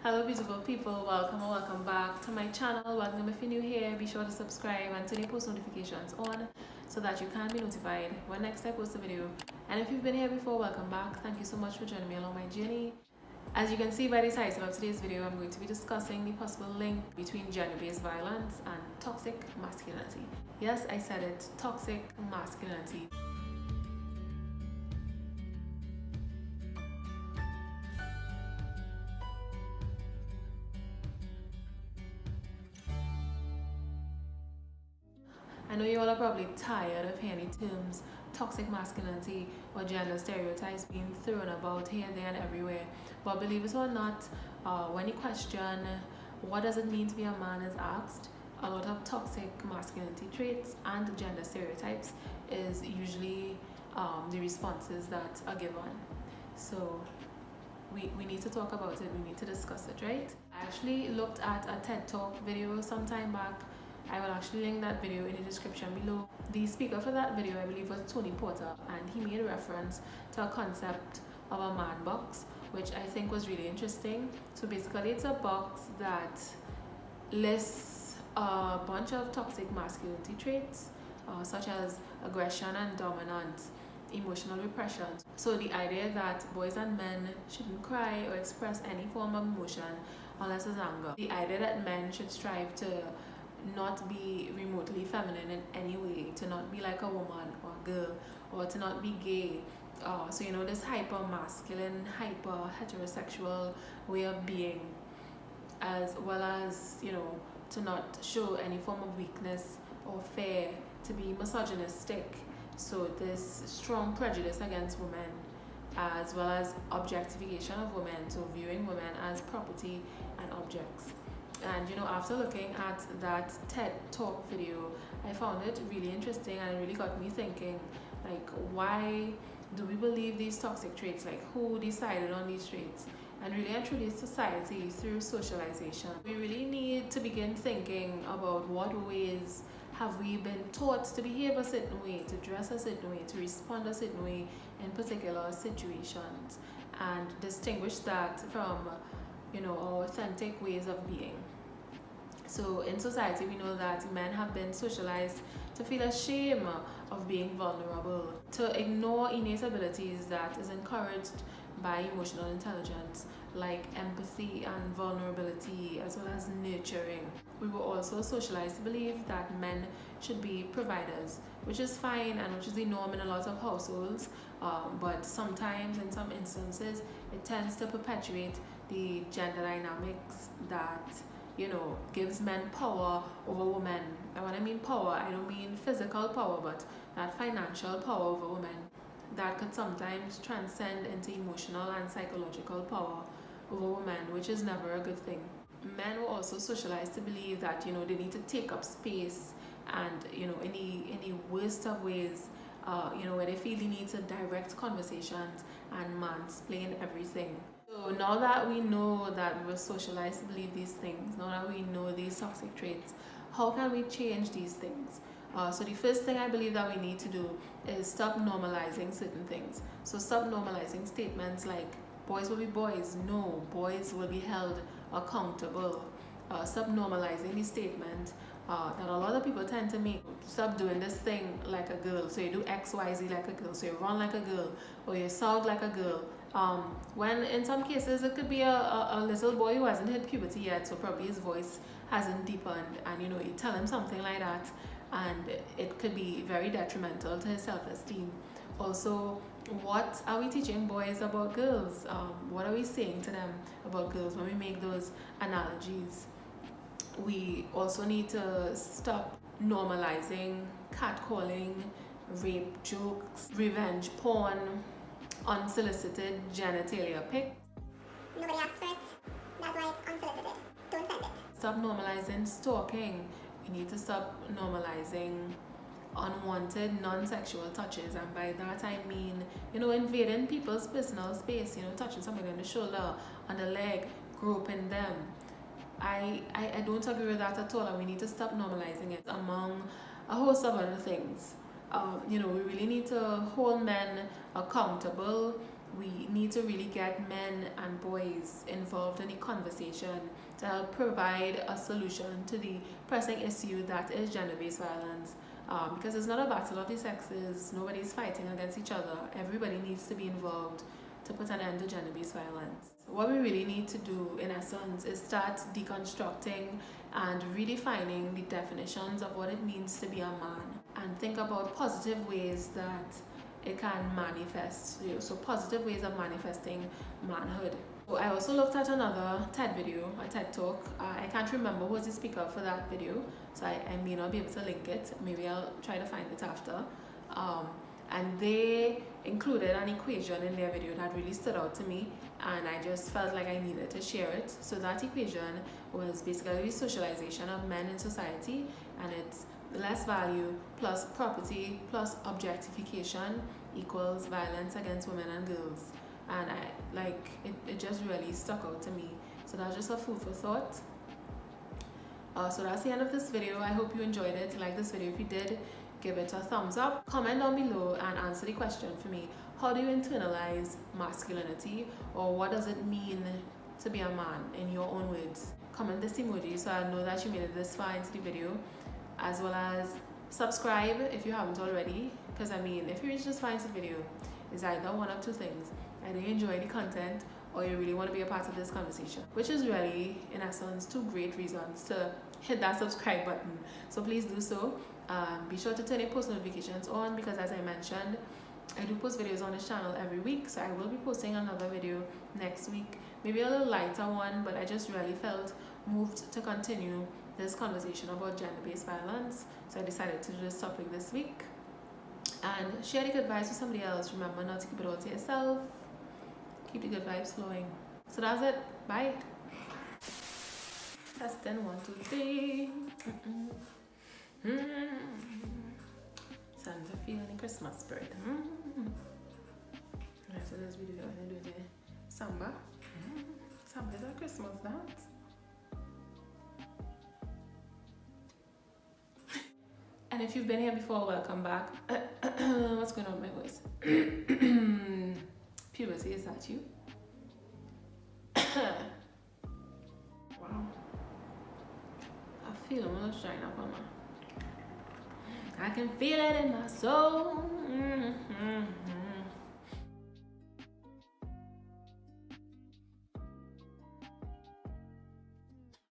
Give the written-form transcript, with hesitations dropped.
Hello beautiful people, welcome or welcome back to my channel. Welcome if you're new here, be sure to subscribe and turn your post notifications on so that you can be notified when next I post a video. And if you've been here before, welcome back. Thank you so much for joining me along my journey. As you can see by the title of today's video, I'm going to be discussing the possible link between gender-based violence and toxic masculinity. Yes, I said it, toxic masculinity. I know you all are probably tired of hearing the terms toxic masculinity or gender stereotypes being thrown about here, there, and everywhere. But believe it or not, when you question what does it mean to be a man is asked, a lot of toxic masculinity traits and gender stereotypes is usually the responses that are given. So we need to talk about it, we need to discuss it, right? I actually looked at a TED Talk video some time back. I will actually link that video in the description below. The speaker for that video, I believe, was Tony Porter, and he made reference to a concept of a man box, which I think was really interesting. So basically, it's a box that lists a bunch of toxic masculinity traits, such as aggression and dominance, emotional repression. So the idea that boys and men shouldn't cry or express any form of emotion unless it's anger. The idea that men should strive to not be remotely feminine in any way, to not be like a woman or a girl, or to not be gay. So you know, this hyper masculine, hyper heterosexual way of being, as well as, you know, to not show any form of weakness or fear, to be misogynistic. So this strong prejudice against women, as well as objectification of women, so viewing women as property and objects. And you know, after looking at that TED Talk video, I found it really interesting, and it really got me thinking, like, why do we believe these toxic traits? Like, who decided on these traits? And really and truly, society through socialization. We really need to begin thinking about what ways have we been taught to behave a certain way, to dress a certain way, to respond a certain way in particular situations, and distinguish that from, you know, our authentic ways of being. So in society, we know that men have been socialized to feel ashamed of being vulnerable, to ignore innate abilities that is encouraged by emotional intelligence, like empathy and vulnerability, as well as nurturing. We were also socialized to believe that men should be providers, which is fine and which is the norm in a lot of households, but sometimes, in some instances, it tends to perpetuate the gender dynamics that, you know, gives men power over women. And when I mean power, I don't mean physical power, but that financial power over women that could sometimes transcend into emotional and psychological power over women, which is never a good thing. Men were also socialized to believe that, you know, they need to take up space, and, you know, in the worst of ways, you know, where they feel the need to direct conversations and mansplain everything. So now that we know that we were socialized to believe these things, now that we know these toxic traits, how can we change these things? So the first thing I believe that we need to do is stop normalizing certain things. So stop normalizing statements like boys will be boys. No, boys will be held accountable. Stop normalizing the statement that a lot of people tend to make. Stop doing this thing like a girl. So you do X, Y, Z like a girl. So you run like a girl, or you sound like a girl. When in some cases it could be a little boy who hasn't hit puberty yet, so probably his voice hasn't deepened, and you know, you tell him something like that, and it could be very detrimental to his self-esteem. Also, what are we teaching boys about girls? What are we saying to them about girls when we make those analogies? We also need to stop normalizing catcalling, rape jokes, revenge porn, unsolicited genitalia pics. Nobody asked for it. That's why it's unsolicited. Don't send it. Stop normalizing stalking. We need to stop normalizing unwanted non-sexual touches, and by that I mean, you know, invading people's personal space, you know, touching somebody on the shoulder, on the leg, groping them. I don't agree with that at all, and we need to stop normalizing it, among a host of other things. You know, we really need to hold men accountable we need to really get men and boys involved in the conversation to help provide a solution to the pressing issue that is gender-based violence. Because it's not a battle of the sexes, nobody's fighting against each other. Everybody needs to be involved to put an end to gender-based violence. What we really need to do, in essence, is start deconstructing and redefining the definitions of what it means to be a man, and think about positive ways that it can manifest, so positive ways of manifesting manhood. So I also looked at another TED video, a TED talk. I can't remember who was the speaker for that video, so I may not be able to link it. Maybe I'll try to find it after. And they included an equation in their video that really stood out to me, and I just felt like I needed to share it. So that equation was basically the socialization of men in society, and it's less value plus property plus objectification equals violence against women and girls. And it just really stuck out to me. So that's just a food for thought. So that's the end of this video. I hope you enjoyed it. Like this video if you did, give it a thumbs up, comment down below and answer the question for me. How do you internalize masculinity, or what does it mean to be a man in your own words? Comment this emoji so I know that you made it this far into the video, as well as subscribe if you haven't already, because if you reach this far into the video, it's either one of two things: either you enjoy the content or you really want to be a part of this conversation, which is really, in essence, two great reasons to hit that subscribe button. So please do so. Be sure to turn your post notifications on, because as I mentioned, I do post videos on this channel every week, so I will be posting another video next week, maybe a little lighter one, but I just really felt moved to continue this conversation about gender-based violence, so I decided to do this topic this week. And share the good vibes with somebody else. Remember not to keep it all to yourself. Keep the good vibes flowing. So that's it. Bye. Testing 1, 2, 3. Starting to feel the Christmas spirit. Alright, so this video I'm gonna do the samba. Samba is a Christmas dance. And if you've been here before, welcome back. What's going on with my voice? Puberty, is that you? Wow. I feel I'm gonna shine up on my. I can feel it in my soul.